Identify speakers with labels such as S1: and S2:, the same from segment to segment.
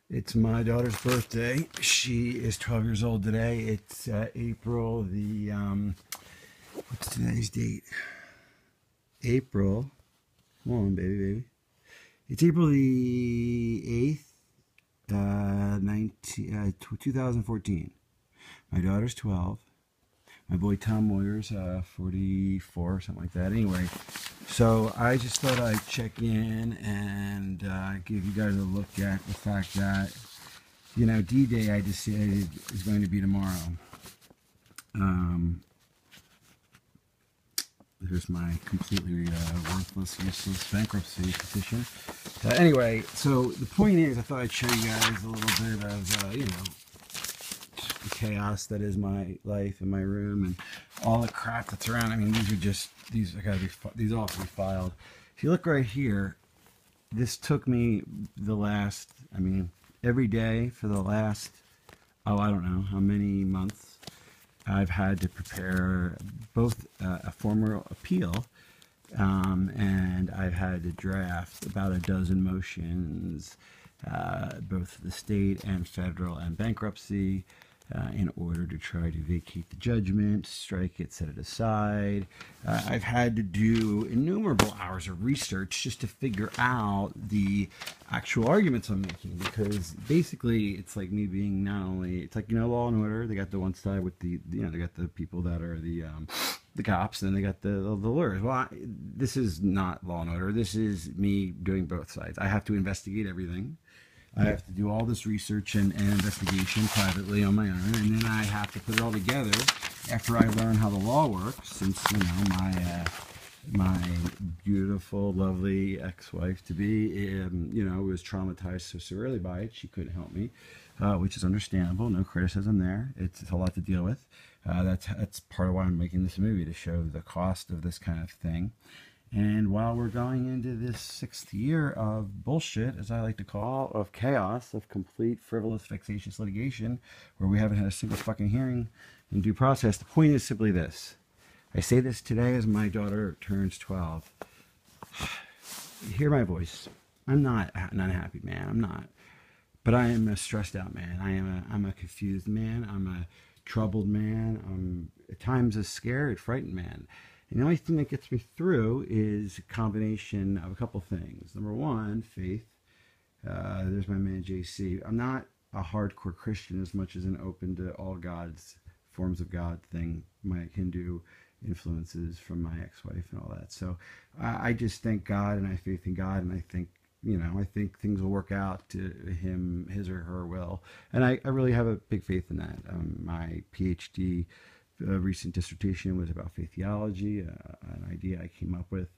S1: It's my daughter's birthday. She is 12 years old today. It's April the what's today's date? April. Come on, baby. It's April the 8th, 2014. My daughter's 12. My boy Tom Moyer's 44 or something like that. Anyway, so I just thought I'd check in and give you guys a look at the fact that, D-Day I decided is going to be tomorrow. Here's my completely worthless, useless bankruptcy petition. Anyway, so the point is, I thought I'd show you guys a little bit of, the chaos that is my life and my room and all the crap that's around. I mean, these all have to be filed. If you look right here, this took me every day for the last, I don't know how many months. I've had to prepare both a formal appeal and I've had to draft about a dozen motions, both the state and federal and bankruptcy, in order to try to vacate the judgment, strike it, set it aside. I've had to do innumerable hours of research just to figure out the actual arguments I'm making, because basically it's like me being it's like, Law and Order. They got the one side with they got the people that are the cops, and then they got the lawyers. Well, this is not Law and Order. This is me doing both sides. I have to investigate everything. I have to do all this research and investigation privately on my own, and then I have to put it all together after I learn how the law works. Since my beautiful, lovely ex-wife to be, was traumatized so severely by it, she couldn't help me, which is understandable. No criticism there. It's a lot to deal with. That's part of why I'm making this movie, to show the cost of this kind of thing. And while we're going into this 6th year of bullshit, as I like to call, of chaos, of complete frivolous, vexatious litigation, where we haven't had a single fucking hearing in due process, the point is simply this. I say this today as my daughter turns 12. Hear my voice. I'm not an unhappy man. I'm not. But I am a stressed out man. I'm a confused man. I'm a troubled man. I'm at times a scared, frightened man. And the only thing that gets me through is a combination of a couple things. Number one, faith. There's my man JC. I'm not a hardcore Christian as much as an open to all God's forms of God thing. My Hindu influences from my ex-wife and all that. So I just thank God, and I have faith in God, and I think, I think things will work out to his or her will. And I really have a big faith in that. My PhD recent dissertation was about faith theology, an idea I came up with.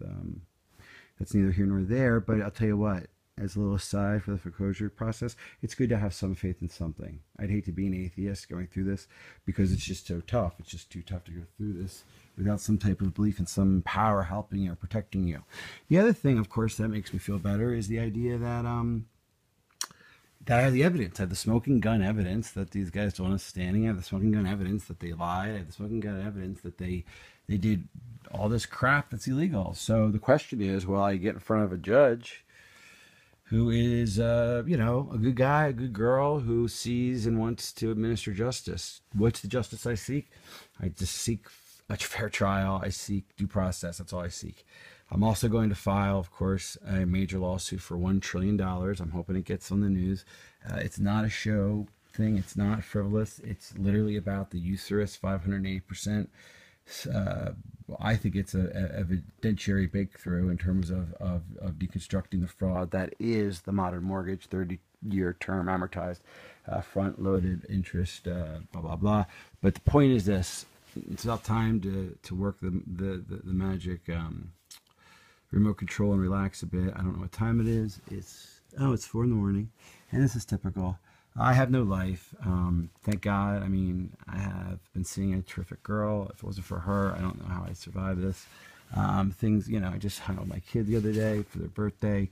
S1: That's neither here nor there, but I'll tell you what, as a little aside for the foreclosure process, it's good to have some faith in something. I'd hate to be an atheist going through this, because it's just so tough. It's just too tough to go through this without some type of belief in some power helping you or protecting you. The other thing, of course, that makes me feel better is the idea that I have the evidence. I have the smoking gun evidence that these guys don't want us standing. I have the smoking gun evidence that they lied. I have the smoking gun evidence that they did all this crap that's illegal. So the question is, will I get in front of a judge who is, a good guy, a good girl, who sees and wants to administer justice? What's the justice I seek? I just seek a fair trial. I seek due process. That's all I seek. I'm also going to file, of course, a major lawsuit for $1 trillion. I'm hoping it gets on the news. It's not a show thing. It's not frivolous. It's literally about the usurious 508%. I think it's a evidentiary breakthrough in terms of deconstructing the fraud that is the modern mortgage, 30-year term amortized, front-loaded interest, blah, blah, blah. But the point is this. It's about time to work the magic remote control and relax a bit. I don't know what time it is. It's 4 in the morning, and this is typical. I have no life. Thank God. I mean, I have been seeing a terrific girl. If it wasn't for her, I don't know how I'd survive this. Things, I just hung out with my kid the other day for their birthday.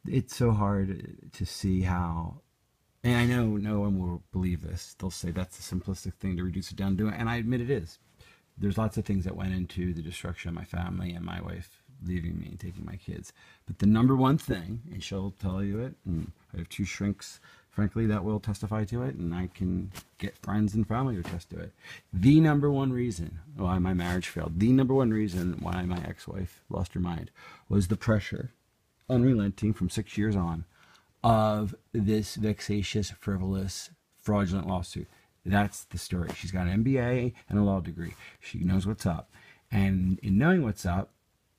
S1: It's so hard to see how, and I know no one will believe this. They'll say that's the simplistic thing to reduce it down to, and I admit it is. There's lots of things that went into the destruction of my family and my wife leaving me and taking my kids. But the number one thing, and she'll tell you it, and I have 2 shrinks frankly, that will testify to it, and I can get friends and family to attest to it. The number one reason why my marriage failed, the number one reason why my ex-wife lost her mind, was the pressure, unrelenting from 6 years on, of this vexatious, frivolous, fraudulent lawsuit. That's the story. She's got an MBA and a law degree. She knows what's up. And in knowing what's up,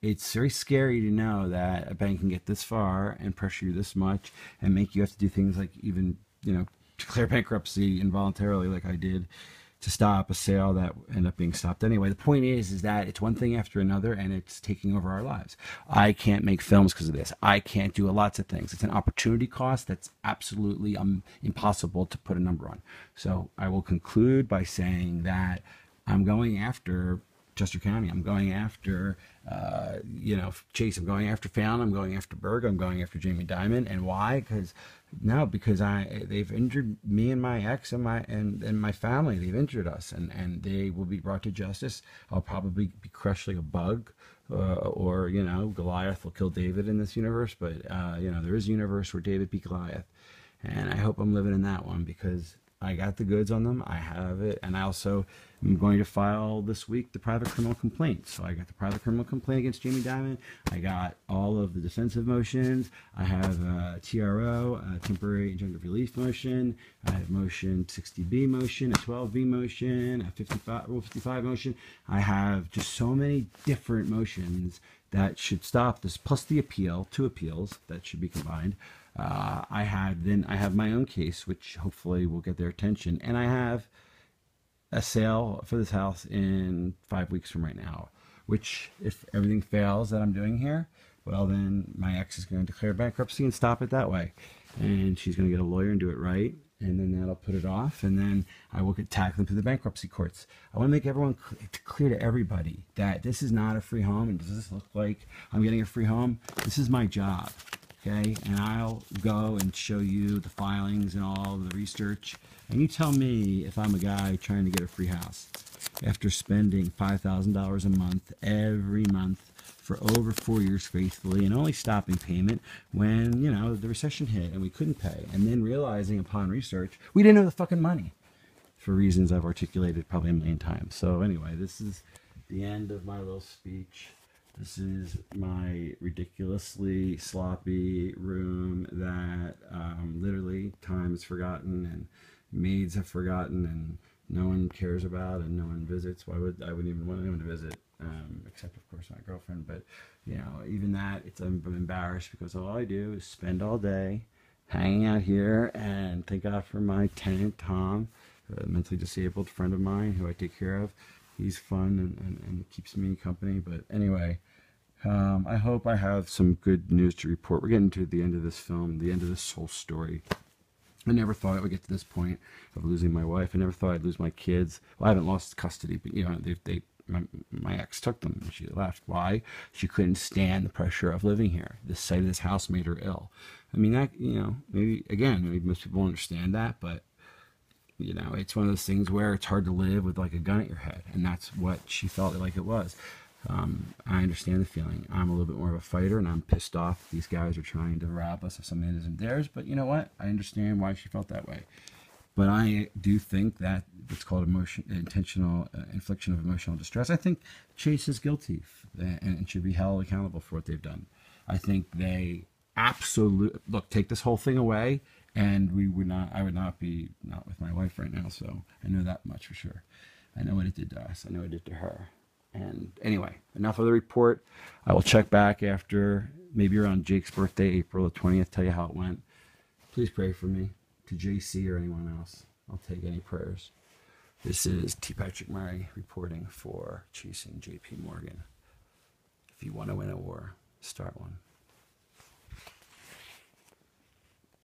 S1: it's very scary to know that a bank can get this far and pressure you this much and make you have to do things like even, declare bankruptcy involuntarily, like I did, to stop a sale that ended up being stopped anyway. The point is that it's one thing after another, and it's taking over our lives. I can't make films because of this. I can't do lots of things. It's an opportunity cost that's absolutely impossible to put a number on. So I will conclude by saying that I'm going after Chester County. I'm going after, Chase. I'm going after Fallon. I'm going after Berg. I'm going after Jamie Dimon. And why? Because they've injured me and my ex and my family. They've injured us, and they will be brought to justice. I'll probably be crushed like a bug, or Goliath will kill David in this universe. But there is a universe where David beat Goliath, and I hope I'm living in that one because I got the goods on them. I have it. And I also am going to file this week the private criminal complaint. So I got the private criminal complaint against Jamie Dimon. I got all of the defensive motions. I have a TRO, a temporary injunctive relief motion. I have motion 60B motion, a 12B motion, a 55, Rule 55 motion. I have just so many different motions that should stop this, plus the appeal, 2 appeals that should be combined. I have my own case, which hopefully will get their attention, and I have a sale for this house in 5 weeks from right now, which, if everything fails that I'm doing here, well, then my ex is going to declare bankruptcy and stop it that way, and she's going to get a lawyer and do it right, and then that'll put it off, and then I will get tackled through the bankruptcy courts. I want to make everyone clear to everybody that this is not a free home. And does this look like I'm getting a free home? This is my job. Okay, and I'll go and show you the filings and all the research, and you tell me if I'm a guy trying to get a free house after spending $5,000 a month every month for over 4 years faithfully, and only stopping payment when the recession hit and we couldn't pay, and then realizing upon research we didn't have the fucking money for reasons I've articulated probably a million times. So anyway, this is the end of my little speech. This is my ridiculously sloppy room that literally time is forgotten and maids have forgotten and no one cares about and no one visits. I wouldn't even want anyone to visit, except of course my girlfriend. But even that, I'm embarrassed because all I do is spend all day hanging out here, and thank God for my tenant Tom, a mentally disabled friend of mine who I take care of. He's fun and keeps me company. But anyway, I hope I have some good news to report. We're getting to the end of this film, the end of this whole story. I never thought it would get to this point of losing my wife. I never thought I'd lose my kids. Well, I haven't lost custody, but my ex took them. She left. Why? She couldn't stand the pressure of living here. The sight of this house made her ill. I mean, that maybe most people won't understand that, but it's one of those things where it's hard to live with like a gun at your head, and that's what she felt like it was. I understand the feeling. I'm a little bit more of a fighter, and I'm pissed off these guys are trying to rob us of something that isn't theirs. But you know what? I understand why she felt that way. But I do think that it's called intentional infliction of emotional distress. I think Chase is guilty and should be held accountable for what they've done. I think they absolutely take this whole thing away, and I would not be with my wife right now. So I know that much for sure. I know what it did to us. I know what it did to her. And anyway, enough of the report. I will check back after, maybe around Jake's birthday, April the 20th, tell you how it went. Please pray for me, to JC or anyone else. I'll take any prayers. This is T. Patrick Murray reporting for Chasing JP Morgan. If you want to win a war, start one.